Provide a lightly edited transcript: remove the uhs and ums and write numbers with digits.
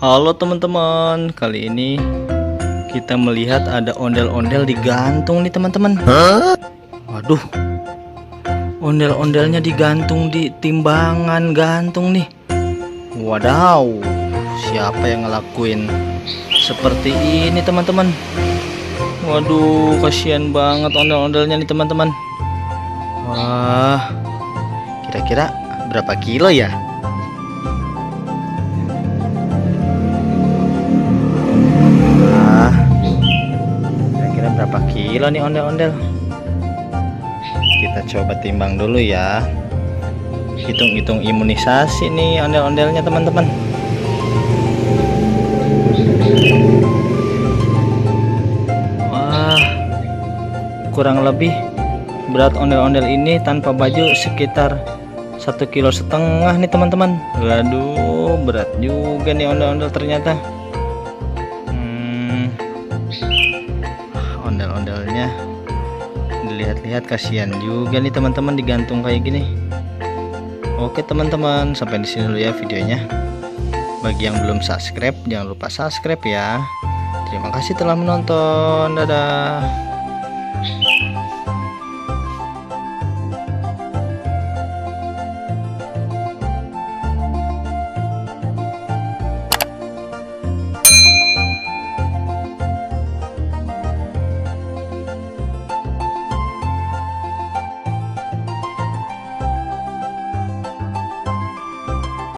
Halo teman-teman, kali ini kita melihat ada ondel-ondel digantung nih teman-teman. Waduh, ondel-ondelnya digantung di timbangan gantung nih. Wadaw, siapa yang ngelakuin seperti ini teman-teman? Waduh, kasihan banget ondel-ondelnya nih teman-teman. Wah, kira-kira berapa kilo ya? Kira-kira berapa kilo nih ondel-ondel? Kita coba timbang dulu ya. Hitung-hitung imunisasi nih ondel-ondelnya teman-teman. Wah, kurang lebih berat ondel-ondel ini tanpa baju sekitar 1,5 kilo nih teman-teman. Waduh, berat juga nih ondel-ondel ternyata. Ondel-ondelnya dilihat-lihat kasihan juga nih teman-teman digantung kayak gini. Oke teman-teman, sampai di sini dulu ya videonya. Bagi yang belum subscribe, jangan lupa subscribe ya. Terima kasih telah menonton. Dadah.